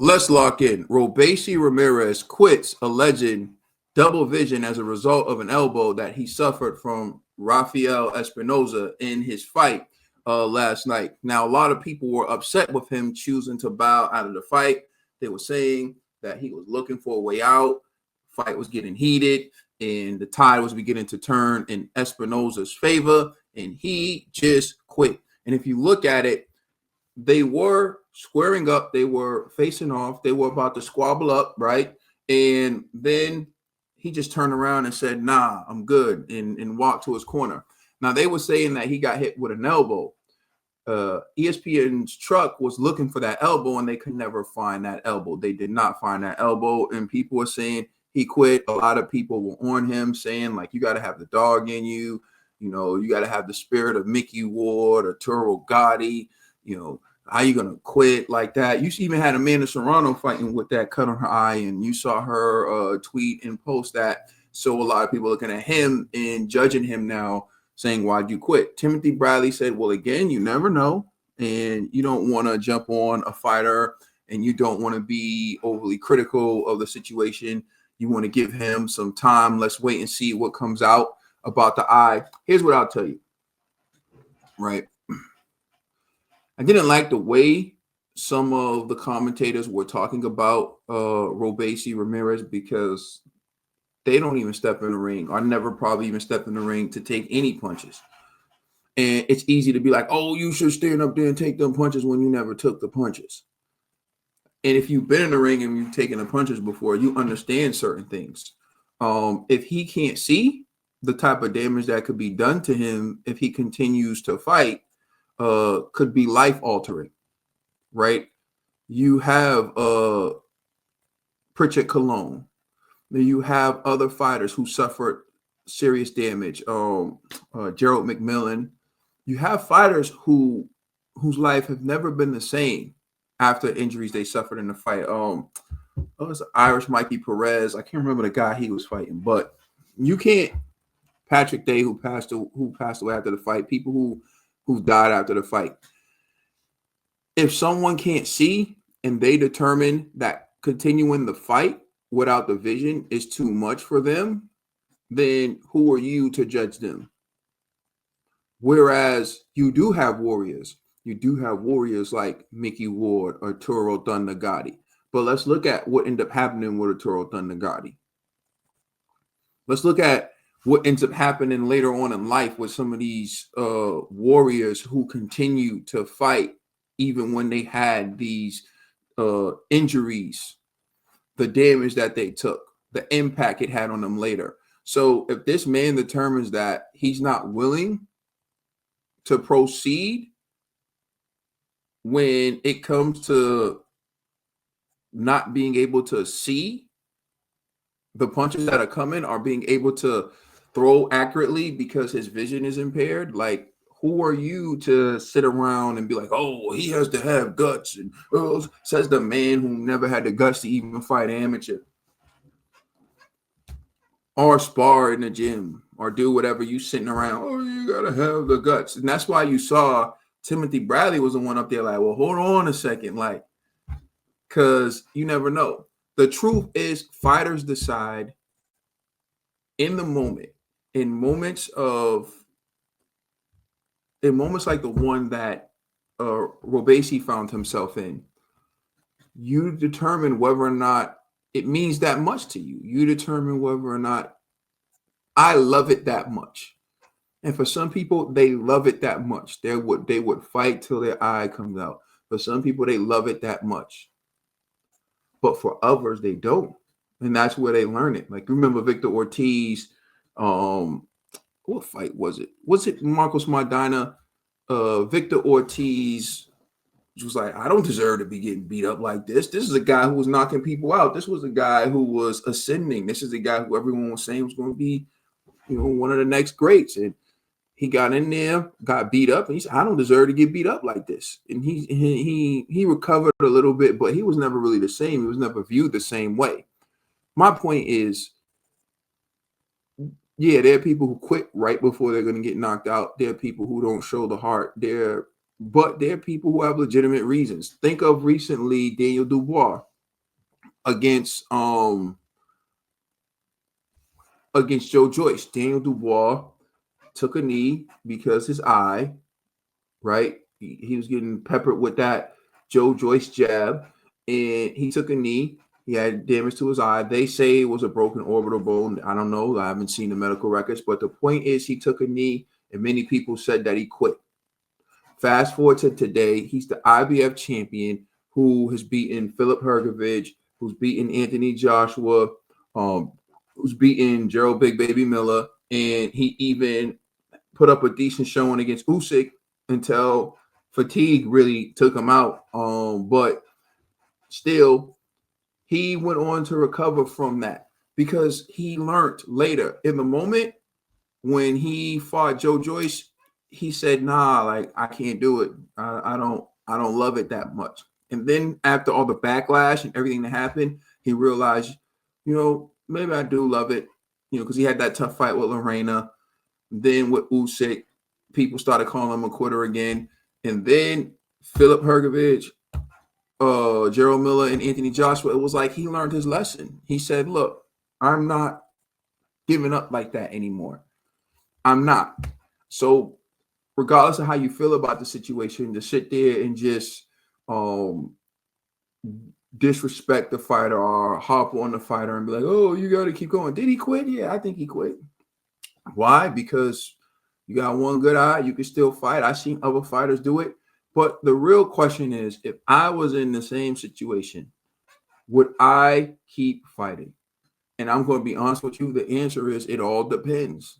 Let's lock in. Robeisy Ramirez quits alleged double vision as a result of an elbow that he suffered from Rafael Espinoza in his fight last night. Now, a lot of people were upset with him choosing to bow out of the fight. They were saying that he was looking for a way out. Fight was getting heated, and the tide was beginning to turn in Espinoza's favor, and he just quit. And if you look at it, they were squaring up, they were facing off, they were about to squabble up, right? And then he just turned around and said, "Nah, I'm good," and walked to his corner. Now they were saying that he got hit with an elbow. ESPN's truck was looking for that elbow and they could never find that elbow. They did not find that elbow, and people were saying he quit. A lot of people were on him saying, like, you got to have the dog in you. You know, you got to have the spirit of Mickey Ward or Turo Gotti. You know, how you gonna quit like that? You even had Amanda Serrano fighting with that cut on her eye, and you saw her tweet and post that. So a lot of people looking at him and judging him now, saying, "Why'd you quit?" Timothy Bradley said, "Well, again, you never know, and you don't want to jump on a fighter, and you don't want to be overly critical of the situation. You want to give him some time. Let's wait and see what comes out about the eye." Here's what I'll tell you, right? I didn't like the way some of the commentators were talking about Robeisy Ramirez, because they don't even step in the ring, or never probably even stepped in the ring to take any punches. And it's easy to be like, "Oh, you should stand up there and take them punches," when you never took the punches. And if you've been in the ring and you've taken the punches before, you understand certain things. If he can't see the type of damage that could be done to him if he continues to fight, could be life altering, right? You have Pritchett Cologne. You have other fighters who suffered serious damage. Gerald McMillan. You have fighters whose life have never been the same after injuries they suffered in the fight. It was Irish Mikey Perez. I can't remember the guy he was fighting, but you can't. Patrick Day, who passed away after the fight. People who died after the fight. If someone can't see and they determine that continuing the fight without the vision is too much for them, then who are you to judge them? Whereas you do have warriors. You do have warriors like Mickey Ward or Turo Thunder Gotti. But let's look at what ended up happening with Turo Thunder Gotti. Let's look at what ends up happening later on in life with some of these warriors who continue to fight even when they had these injuries, the damage that they took, the impact it had on them later. So if this man determines that he's not willing to proceed when it comes to not being able to see the punches that are coming, or being able to throw accurately because his vision is impaired, like, who are you to sit around and be like, "Oh, he has to have guts," and says the man who never had the guts to even fight amateur or spar in the gym or do whatever? You sitting around, "Oh, you gotta have the guts." And that's why you saw Timothy Bradley was the one up there like, "Well, hold on a second," like, because you never know. The truth is, fighters decide in the moment, in moments like the one that Robeisy found himself in. You determine whether or not it means that much to you. You determine whether or not I love it that much. And for some people, they love it that much. They would fight till their eye comes out. For some people, they love it that much. But for others, they don't. And that's where they learn it. Like, remember Victor Ortiz, what fight was it? Was it Marcos Maidana? Victor Ortiz was like, "I don't deserve to be getting beat up like this. This is a guy who was knocking people out. This was a guy who was ascending. This is a guy who everyone was saying was going to be, one of the next greats." And he got in there, got beat up, and he said, "I don't deserve to get beat up like this." And he recovered a little bit, but he was never really the same. He was never viewed the same way. My point is, yeah, there are people who quit right before they're going to get knocked out. There are people who don't show the heart. But there are people who have legitimate reasons. Think of recently Daniel Dubois. against against Joe Joyce. Daniel Dubois took a knee because his eye, right? He was getting peppered with that Joe Joyce jab, and he took a knee. He had damage to his eye. They say it was a broken orbital bone. I don't know. I haven't seen the medical records, but the point is he took a knee, and many people said that he quit. Fast forward to today, he's the IBF champion who has beaten Philip Hergovich, who's beaten Anthony Joshua, um, who's beaten Gerald Big Baby Miller, and he even put up a decent showing against Usyk until fatigue really took him out. But still, he went on to recover from that because he learned later in the moment when he fought Joe Joyce, he said, "Nah, like I can't do it. I don't love it that much." And then after all the backlash and everything that happened, he realized, maybe I do love it. Because he had that tough fight with Lorena. Then with Usyk, people started calling him a quitter again. And then Philip Hergovich, Gerald Miller, and Anthony Joshua, it was like he learned his lesson. He said, "Look, I'm not giving up like that anymore. I'm not." So regardless of how you feel about the situation, to sit there and just disrespect the fighter or hop on the fighter and be like, "Oh, you got to keep going." Did he quit? Yeah, I think he quit. Why? Because you got one good eye, you can still fight. I've seen other fighters do it. But the real question is, if I was in the same situation, would I keep fighting? And I'm going to be honest with you. The answer is it all depends.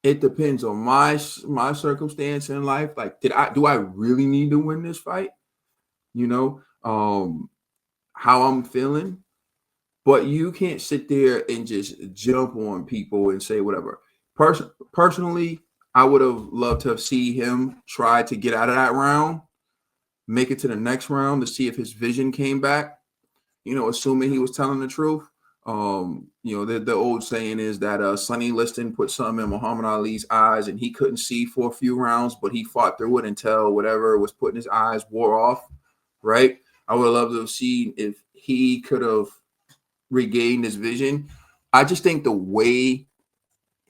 It depends on my circumstance in life. Like, do I really need to win this fight? You know, how I'm feeling. But you can't sit there and just jump on people and say whatever. Personally, I would have loved to have seen him try to get out of that round, make it to the next round to see if his vision came back. Assuming he was telling the truth. The old saying is that Sonny Liston put something in Muhammad Ali's eyes and he couldn't see for a few rounds, but he fought through it until whatever was put in his eyes wore off, right? I would have loved to have seen if he could have regained his vision. I just think the way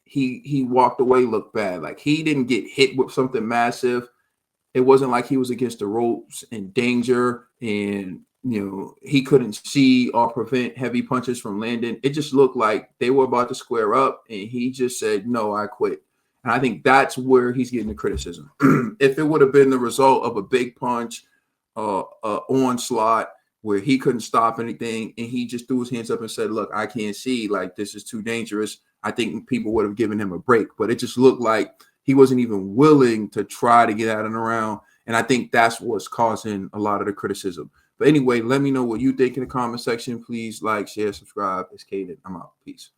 he walked away looked bad. Like he didn't get hit with something massive. It wasn't like he was against the ropes in danger and he couldn't see or prevent heavy punches from landing. It just looked like they were about to square up and he just said, "No, I quit." And I think that's where he's getting the criticism. If it would have been the result of a big punch, onslaught where he couldn't stop anything and he just threw his hands up and said, "Look, I can't see, like this is too dangerous," I think people would have given him a break. But it just looked like he wasn't even willing to try to get out and around. And I think that's what's causing a lot of the criticism. But anyway, let me know what you think in the comment section. Please like, share, subscribe. It's Caden. I'm out. Peace.